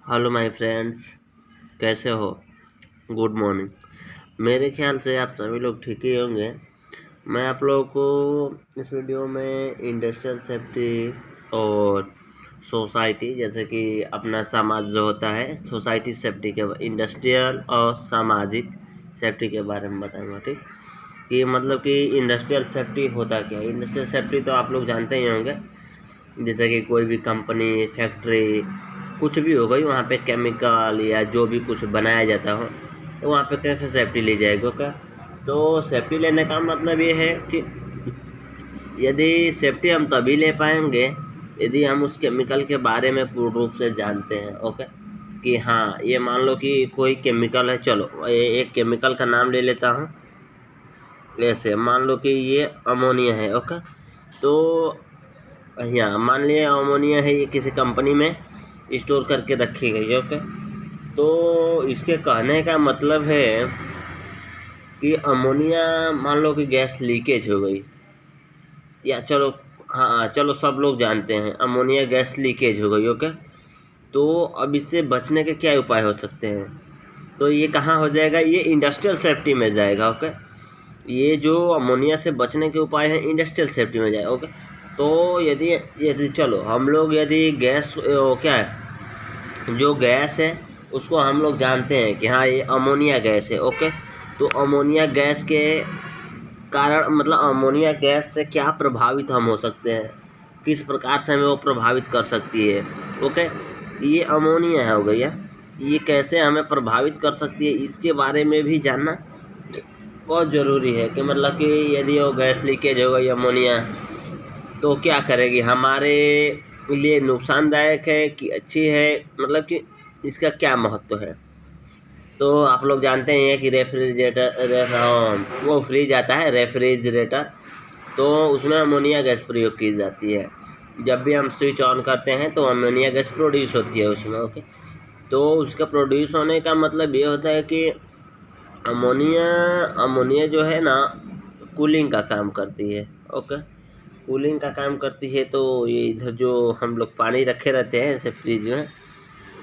Hello my friends, कैसे हो? Good morning. मेरे ख्याल से आप सभी लोग ठीक ही होंगे। मैं आप लोगों को इस वीडियो में इंडस्ट्रियल सेफ्टी और सोसाइटी, जैसे कि अपना समाज जो होता है, सोसाइटी सेफ्टी के, इंडस्ट्रियल और सामाजिक सेफ्टी के बारे में बताऊंगा। ठीक, कि मतलब कि इंडस्ट्रियल सेफ्टी होता क्या है। इंडस्ट्रियल सेफ्टी तो आप लोग जानते ही होंगे, जैसे कि कोई भी कंपनी, फैक्ट्री, कुछ भी हो गई, वहाँ पे केमिकल या जो भी कुछ बनाया जाता हो, तो वहाँ पे कैसे सेफ्टी ली जाएगी क्या? तो सेफ्टी लेने का मतलब ये है कि यदि सेफ्टी हम तभी ले पाएंगे यदि हम उस केमिकल के बारे में पूर्ण रूप से जानते हैं। ओके, कि हाँ, ये मान लो कि कोई केमिकल है, चलो एक केमिकल का नाम ले लेता हूँ। ऐसे मान लो कि ये अमोनिया है। ओके, तो यहाँ मान लिया अमोनिया है, ये किसी कंपनी में स्टोर करके रखी गई। ओके, तो इसके कहने का मतलब है कि अमोनिया, मान लो कि गैस लीकेज हो गई, या चलो, हाँ चलो, सब लोग जानते हैं अमोनिया गैस लीकेज हो गई। ओके, तो अब इससे बचने के क्या उपाय हो सकते हैं? तो ये कहाँ हो जाएगा? ये इंडस्ट्रियल सेफ्टी में जाएगा। ओके, ये जो अमोनिया से बचने के उपाय हैं इंडस्ट्रियल सेफ्टी में जाएगा। ओके, तो यदि यदि चलो हम लोग, यदि गैस क्या है, जो गैस है उसको हम लोग जानते हैं कि हाँ, ये अमोनिया गैस है। ओके, तो अमोनिया गैस के कारण, मतलब अमोनिया गैस से क्या प्रभावित हम हो सकते हैं, किस प्रकार से हमें वो प्रभावित कर सकती है। ओके, ये अमोनिया है, हो गई है, ये कैसे हमें प्रभावित कर सकती है, इसके बारे में भी जानना बहुत ज़रूरी है। कि मतलब कि यदि वो गैस लीकेज हो गई अमोनिया, तो क्या करेगी, हमारे लिए नुकसानदायक है कि अच्छी है, मतलब कि इसका क्या महत्व है। तो आप लोग जानते ही हैं कि वो फ्रिज आता है, रेफ्रिजरेटर, तो उसमें अमोनिया गैस प्रयोग की जाती है। जब भी हम स्विच ऑन करते हैं तो अमोनिया गैस प्रोड्यूस होती है उसमें। ओके, तो उसका प्रोड्यूस होने का मतलब ये होता है कि अमोनिया अमोनिया जो है ना, कूलिंग का काम करती है। ओके, कूलिंग का काम करती है। तो ये इधर जो हम लोग पानी रखे रहते हैं ऐसे फ्रिज में,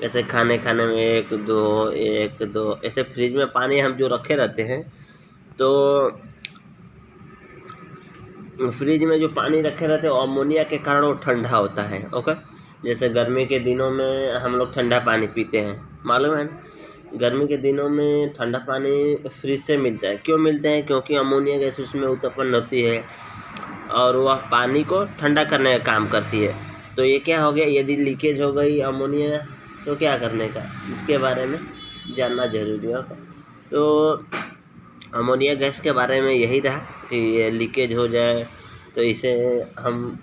ऐसे खाने खाने में एक दो ऐसे फ्रिज में पानी हम जो रखे रहते हैं, तो फ्रिज में जो पानी रखे रहते हैं अमोनिया के कारण वो ठंडा होता है। ओके, जैसे गर्मी के दिनों में हम लोग ठंडा पानी पीते हैं, मालूम है ना? गर्मी के दिनों में ठंडा पानी फ्रिज से मिलता है। क्यों मिलता है? क्योंकि अमोनिया गैस उसमें उत्पन्न होती है और वह पानी को ठंडा करने का काम करती है। तो ये क्या हो गया, यदि लीकेज हो गई अमोनिया, तो क्या करने का, इसके बारे में जानना जरूरी है। तो अमोनिया गैस के बारे में यही रहा कि ये लीकेज हो जाए तो इसे हम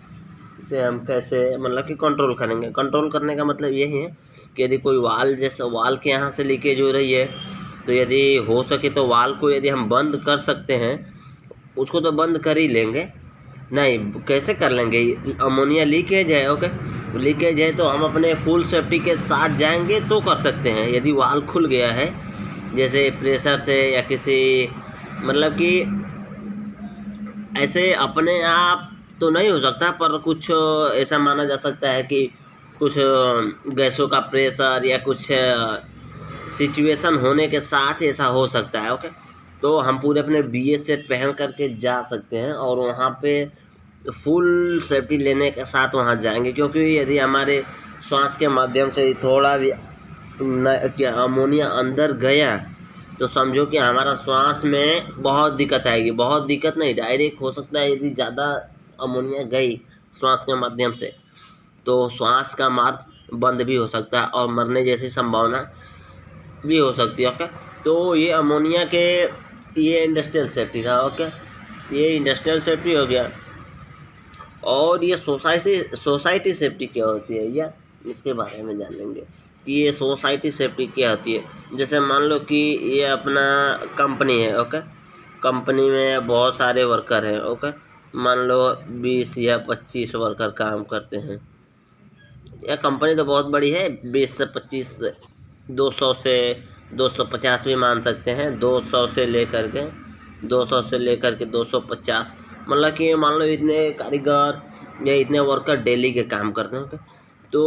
कैसे, मतलब कि कंट्रोल करेंगे। कंट्रोल करने का मतलब यही है कि यदि कोई वाल, जैसे वाल के यहाँ से लीकेज हो रही है, तो यदि हो सके तो वाल को यदि हम बंद कर सकते हैं, उसको तो बंद कर ही लेंगे। नहीं, कैसे कर लेंगे? अमोनिया लीकेज है। ओके, लीकेज है तो हम अपने फुल सेफ्टी के साथ जाएंगे तो कर सकते हैं। यदि वाल खुल गया है, जैसे प्रेशर से या किसी, मतलब कि ऐसे अपने आप तो नहीं हो सकता, पर कुछ ऐसा माना जा सकता है कि कुछ गैसों का प्रेशर या कुछ सिचुएशन होने के साथ ऐसा हो सकता है। ओके, तो हम पूरे अपने BS सेट पहन करके जा सकते हैं और वहाँ पे फुल सेफ्टी लेने के साथ वहाँ जाएंगे। क्योंकि यदि हमारे श्वास के माध्यम से थोड़ा भी क्या अमोनिया अंदर गया, तो समझो कि हमारा श्वास में बहुत दिक्कत आएगी। बहुत दिक्कत नहीं, डायरेक्ट हो सकता है यदि ज़्यादा अमोनिया गई श्वास के माध्यम से, तो श्वास का मार्ग बंद भी हो सकता है और मरने जैसी संभावना भी हो सकती है। ओके, तो ये अमोनिया के, ये इंडस्ट्रियल सेफ्टी था। ओके, ये इंडस्ट्रियल सेफ्टी हो गया। और ये सोसाइटी सेफ्टी क्या होती है, या इसके बारे में जानेंगे कि ये सोसाइटी सेफ्टी क्या होती है। जैसे मान लो कि ये अपना कंपनी है। ओके, कंपनी में बहुत सारे वर्कर हैं। ओके, मान लो 20 या 25 वर्कर काम करते हैं। यह कंपनी तो बहुत बड़ी है, 20 से 25, 200 से 250 भी मान सकते हैं, 200 से लेकर के 250, मतलब कि मान लो इतने कारीगर या इतने वर्कर डेली के काम करते हैं। तो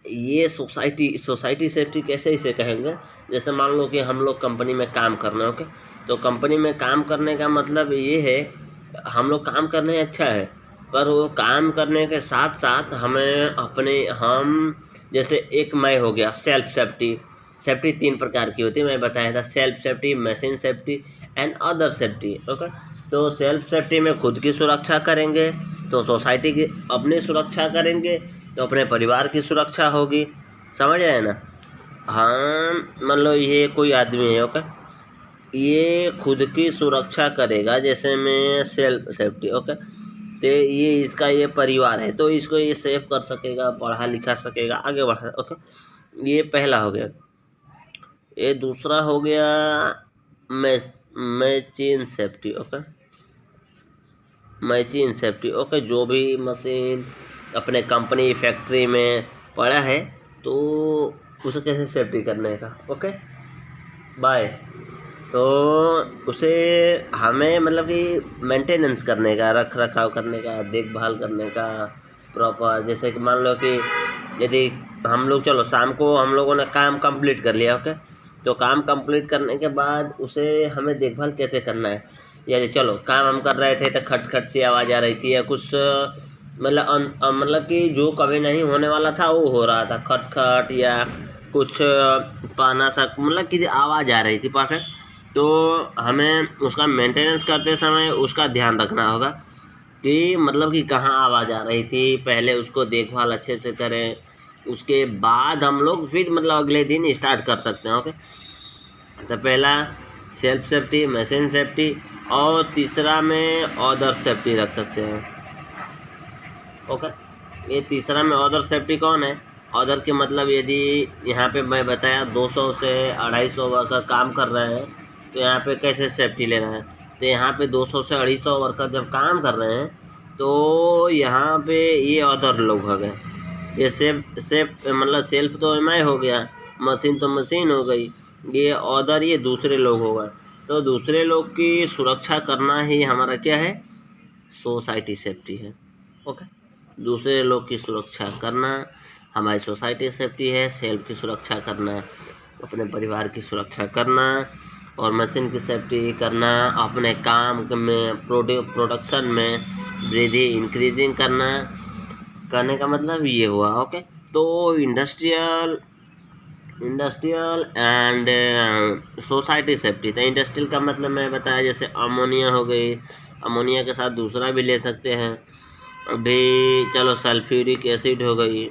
ये सोसाइटी सेफ्टी कैसे इसे कहेंगे, जैसे मान लो कि हम लोग कंपनी में काम कर रहे हैं, ओके। तो कंपनी में काम करने का मतलब ये है, हम लोग काम करने अच्छा है, पर वो काम करने के साथ साथ हमें हम जैसे एक मैं हो गया सेल्फ सेफ्टी 3 प्रकार की होती है, मैं बताया था, self safety, machine safety and other safety, okay. तो सेल्फ सेफ्टी में खुद की सुरक्षा करेंगे तो सोसाइटी की अपनी सुरक्षा करेंगे तो अपने परिवार की सुरक्षा होगी, समझ रहे हैं ना। हाँ, मान लो ये कोई आदमी है, ओके, ये खुद की सुरक्षा करेगा, जैसे मैं सेल्फ सेफ्टी, ओके। तो ये इसका ये परिवार है तो इसको ये सेफ कर सकेगा, पढ़ा लिखा सकेगा, आगे बढ़ा, ओके। ये पहला हो गया। ये दूसरा हो गया machine safety, okay. Machine safety, okay. जो भी मशीन अपने कंपनी फैक्ट्री में पड़ा है तो उसे कैसे सेफ्टी करने का, ओके बाय। तो उसे हमें मतलब कि मेंटेनेंस करने का, रख रखाव करने का, देखभाल करने का प्रॉपर। जैसे कि मान लो कि यदि हम लोग, चलो शाम को हम लोगों ने काम कंप्लीट कर लिया, ओके। तो काम कंप्लीट करने के बाद उसे हमें देखभाल कैसे करना है, यानी चलो काम हम कर रहे थे तो खट खट सी आवाज़ आ रही थी, या कुछ मतलब कि जो कभी नहीं होने वाला था वो हो रहा था, खट खट या कुछ पाना सा, मतलब कि आवाज़ आ रही थी, परफेक्ट। तो हमें उसका मेंटेनेंस करते समय उसका ध्यान रखना होगा कि मतलब कि कहाँ आवाज़ आ रही थी, पहले उसको देखभाल अच्छे से करें, उसके बाद हम लोग फिर मतलब अगले दिन स्टार्ट कर सकते हैं, ओके। तो पहला सेल्फ सेफ्टी, मशीन सेफ्टी, और तीसरा में अदर सेफ्टी रख सकते हैं, ओके। ये तीसरा में अदर सेफ्टी कौन है, अदर के मतलब यदि यहाँ पे मैं बताया 200 से 250 वर्कर काम कर रहे हैं तो यहाँ पे कैसे सेफ्टी लेना है। तो यहाँ पे 200 से 250 वर्कर जब काम कर रहे हैं तो यहाँ पे ये अदर लोग हो गए, ये सेफ मतलब सेल्फ तो मैं हो गया, मशीन तो मशीन हो गई, ये अदर ये दूसरे लोग हो गए। तो दूसरे लोग की सुरक्षा करना ही हमारा क्या है, सोसाइटी सेफ्टी है, ओके। दूसरे लोग की सुरक्षा करना हमारी सोसाइटी सेफ्टी है, सेल्फ की सुरक्षा करना अपने परिवार की सुरक्षा करना, और मशीन की सेफ्टी करना अपने काम में प्रोडक्शन में वृद्धि इंक्रीजिंग करने का मतलब ये हुआ, ओके। तो इंडस्ट्रियल एंड सोसाइटी सेफ्टी, तो इंडस्ट्रियल का मतलब मैं बताया, जैसे अमोनिया हो गई, अमोनिया के साथ दूसरा भी ले सकते हैं अभी, चलो सल्फ्यूरिक एसिड हो गई,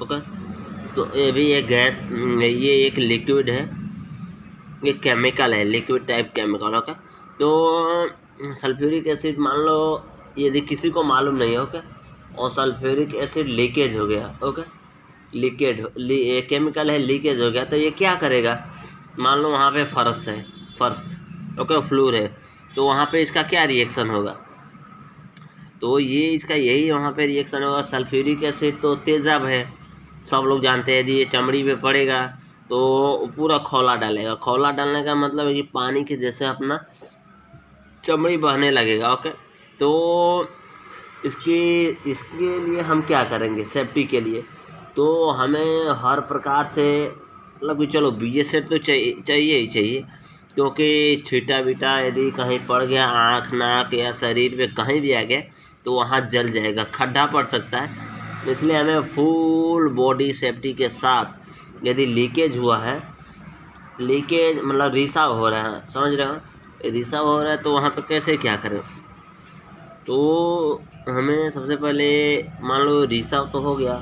ओके। तो ये भी एक गैस, ये एक लिक्विड है, ये केमिकल है, लिक्विड टाइप केमिकल, ओके। तो सल्फ्यूरिक एसिड मान लो यदि किसी को मालूम नहीं है, ओके, और सल्फ्यूरिक एसिड लीकेज हो गया, ओके, केमिकल है, लीकेज हो गया, तो ये क्या करेगा, मान लो वहाँ पे फर्श, ओके, फ्लोर है, तो वहाँ पे इसका क्या रिएक्शन होगा, तो ये इसका यही वहाँ पे रिएक्शन होगा। सल्फ्यूरिक एसिड तो तेजाब है, सब लोग जानते हैं, यदि ये चमड़ी पे पड़ेगा तो पूरा खौला डालेगा, खौला डालने का मतलब है कि पानी के जैसे अपना चमड़ी बहने लगेगा, ओके। तो इसके लिए हम क्या करेंगे सेफ्टी के लिए, तो हमें हर प्रकार से मतलब कि चलो बीजे सेट तो चाहिए ही चाहिए, क्योंकि छीटा बीटा यदि कहीं पड़ गया, आँख नाक या शरीर पे कहीं भी आ गया तो वहाँ जल जाएगा, खड्डा पड़ सकता है। इसलिए हमें फुल बॉडी सेफ्टी के साथ, यदि लीकेज हुआ है, लीकेज मतलब रिसाव हो रहा है, समझ रहे हो, रिसाव हो रहा है तो वहाँ पे कैसे क्या करें, तो हमें सबसे पहले मान लो रिसाव तो हो गया,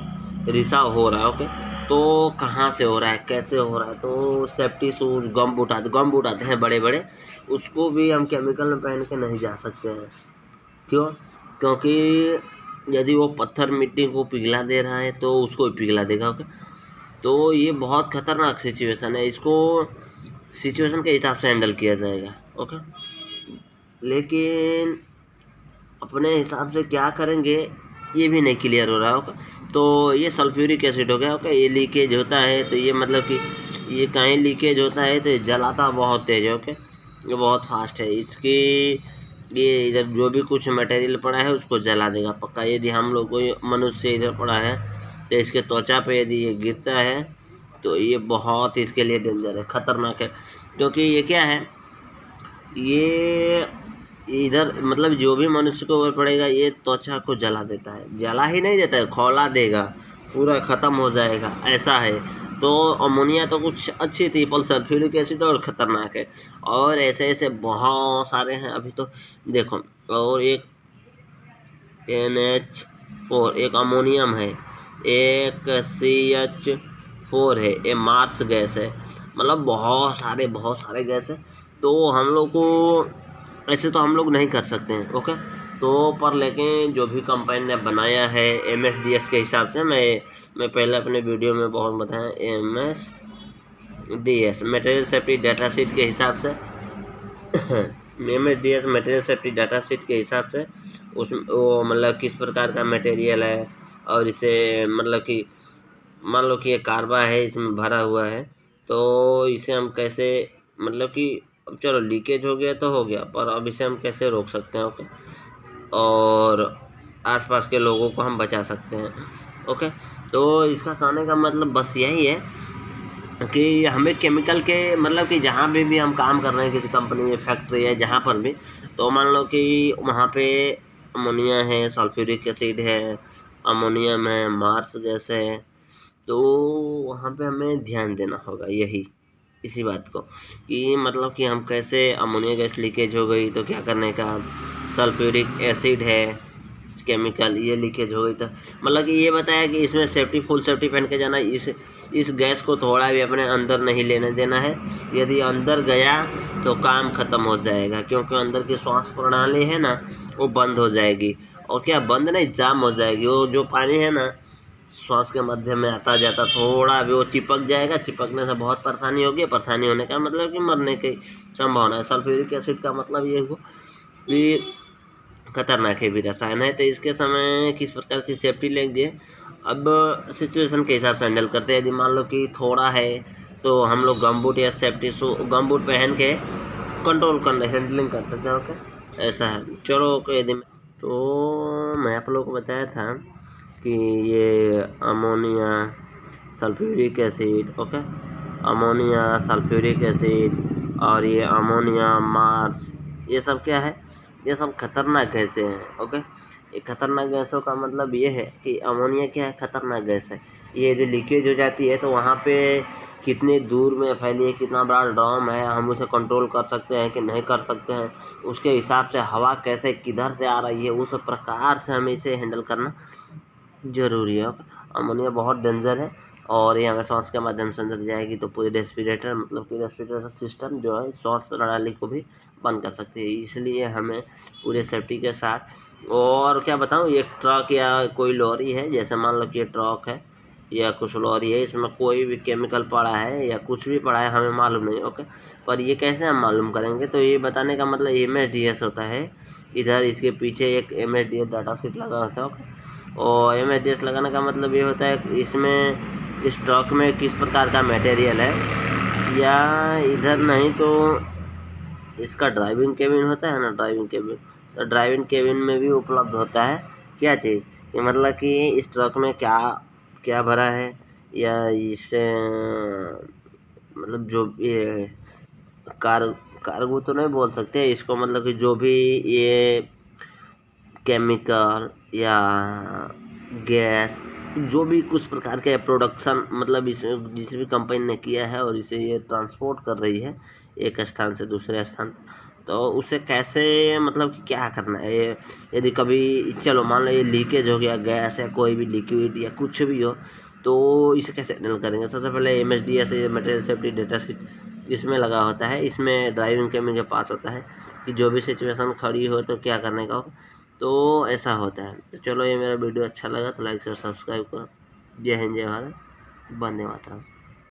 रिसाव हो रहा है, ओके, तो कहाँ से हो रहा है, कैसे हो रहा है, तो सेफ्टी शूज, गम बूट आते हैं बड़े बड़े, उसको भी हम केमिकल में पहन के नहीं जा सकते हैं, क्योंकि यदि वो पत्थर मिट्टी को पिघला दे रहा है तो उसको भी पिघला देगा, ओके। तो ये बहुत खतरनाक सिचुएशन है, इसको सिचुएशन के हिसाब से हैंडल किया जाएगा, ओके। लेकिन अपने हिसाब से क्या करेंगे ये भी नहीं क्लियर हो रहा होगा। तो ये सल्फ्यूरिक एसिड हो गया, ओके, ये लीकेज होता है तो ये मतलब कि ये कहीं लीकेज होता है तो ये जलाता बहुत तेज है, ओके, ये बहुत फास्ट है, इसकी ये इधर जो भी कुछ मटेरियल पड़ा है उसको जला देगा पक्का। यदि हम लोग कोई मनुष्य इधर पड़ा है तो इसके त्वचा पे यदि ये गिरता है तो ये बहुत इसके लिए डेंजर है, खतरनाक है। क्योंकि ये क्या है, ये इधर मतलब जो भी मनुष्य को ऊपर पड़ेगा ये त्वचा को जला देता है, जला ही नहीं देता है, खौला देगा, पूरा ख़त्म हो जाएगा, ऐसा है। तो अमोनिया तो कुछ अच्छी थी, पर सल्फ्यूरिक एसिड और ख़तरनाक है। और ऐसे ऐसे बहुत सारे हैं अभी तो देखो। और एक NH4 एक अमोनियम है, एक CH4 है, ये मार्स गैस है, मतलब बहुत सारे गैस है। तो हम लोग को ऐसे तो हम लोग नहीं कर सकते हैं, ओके। तो पर लेकिन जो भी कंपनी ने बनाया है MSDS के हिसाब से, मैं पहले अपने वीडियो में बहुत बताया, MSDS material safety data sheet के हिसाब से MSDS material safety data sheet के हिसाब से उसमें वो मतलब किस प्रकार का मटेरियल है, और इसे मतलब कि मान लो कि ये कार्बा है, इसमें भरा हुआ है, तो इसे हम कैसे मतलब कि अब चलो लीकेज हो गया तो हो गया, पर अब इसे हम कैसे रोक सकते हैं, ओके। और आसपास के लोगों को हम बचा सकते हैं, ओके। तो इसका कहने का मतलब बस यही है कि हमें केमिकल के मतलब कि जहाँ भी हम काम कर रहे हैं, किसी कंपनी या फैक्ट्री है जहाँ पर भी, तो मान लो कि वहाँ पे अमोनिया है, सल्फ्यूरिक एसिड है, अमोनियम है, मार्स गैस है, तो वहाँ पे हमें ध्यान देना होगा इसी बात को, कि मतलब कि हम कैसे अमोनिया गैस लीकेज हो गई तो क्या करने का, सल्फ्यूरिक एसिड है केमिकल, ये लीकेज हो गई तो मतलब कि ये बताया कि इसमें फुल सेफ्टी पहन के जाना, इस गैस को थोड़ा भी अपने अंदर नहीं लेने देना है। यदि अंदर गया तो काम खत्म हो जाएगा, क्योंकि अंदर की श्वास प्रणाली है ना वो बंद हो जाएगी, और क्या बंद नहीं, जाम हो जाएगी। वो जो पानी है ना श्वास के माध्यम में आता जाता थोड़ा भी वो चिपक जाएगा, चिपकने से बहुत परेशानी होगी, परेशानी होने का मतलब कि मरने की संभावना है। सल्फ्यूरिक एसिड का मतलब ये हुआ कि खतरनाक है भी रसायन है, तो इसके समय किस प्रकार की सेफ्टी लेंगे, अब सिचुएशन के हिसाब से हैंडल करते हैं। यदि मान लो कि थोड़ा है तो हम लोग गमबूट या सेफ्टी गमबूट पहन के कंट्रोल कर हैंडलिंग कर सकते हैं, ओके, ऐसा है। चलो ओके, यदि तो मैं आप लोगों को बताया था कि ये ammonia sulphuric acid, okay, ammonia sulphuric acid और ये अमोनिया मार्स, ये सब क्या है, ये सब खतरनाक गैसें हैं, ओके। ये खतरनाक गैसों का मतलब ये है कि अमोनिया क्या है, खतरनाक गैस है। ये यदि लीकेज हो जाती है तो वहाँ पे कितनी दूर में फैली है, कितना बड़ा ड्रम है, हम उसे कंट्रोल कर सकते हैं कि नहीं कर सकते हैं, उसके हिसाब से हवा कैसे किधर से आ रही है, उस प्रकार से हमें इसे हैंडल करना ज़रूरी है। अमोनिया बहुत डेंजर है, और ये हमें श्वास के माध्यम से अंदर जाएगी तो पूरे रेस्पिरेटर मतलब कि रेस्पिरेटर सिस्टम जो है श्वास प्रणाली को भी बंद कर सकती है। इसलिए हमें पूरे सेफ्टी के साथ, और क्या बताऊँ, ये ट्रक या कोई लॉरी है, जैसे मान लो कि ये ट्रक है या कुछ लॉरी है, इसमें कोई भी केमिकल पड़ा है या कुछ भी पड़ा है हमें मालूम नहीं, ओके। पर ये कैसे हम मालूम करेंगे, तो ये बताने का मतलब MSDS होता है, इधर इसके पीछे एक MSDS डाटा शीट लगा होता है, ओके। और MSDS लगाने का मतलब ये होता है कि इसमें इस ट्रक में किस प्रकार का मटेरियल है, या इधर नहीं तो इसका ड्राइविंग केबिन होता है ना, ड्राइविंग केबिन, तो ड्राइविंग केबिन में भी उपलब्ध होता है क्या चीज़, कि मतलब कि इस ट्रक में क्या क्या भरा है, या इससे मतलब जो ये कार्गो तो नहीं बोल सकते इसको, मतलब कि जो भी ये केमिकल या गैस, जो भी कुछ प्रकार के प्रोडक्शन मतलब इसमें जिस भी कंपनी ने किया है और इसे ये ट्रांसपोर्ट कर रही है एक स्थान से दूसरे स्थान, तो उसे कैसे मतलब कि क्या करना है, यदि कभी चलो मान लो ये लीकेज हो गया, गैस या कोई भी लिक्विड या कुछ भी हो, तो इसे कैसे हैंडल करेंगे। सबसे पहले MSDS material safety data sheet इसमें लगा होता है, इसमें ड्राइविंग केबिन के पास होता है कि जो भी सिचुएशन खड़ी हो तो क्या करने का हो, तो ऐसा होता है। तो चलो, ये मेरा वीडियो अच्छा लगा तो लाइक शेयर सब्सक्राइब करो। जय हिंद, जय भारत, वंदे मातरम।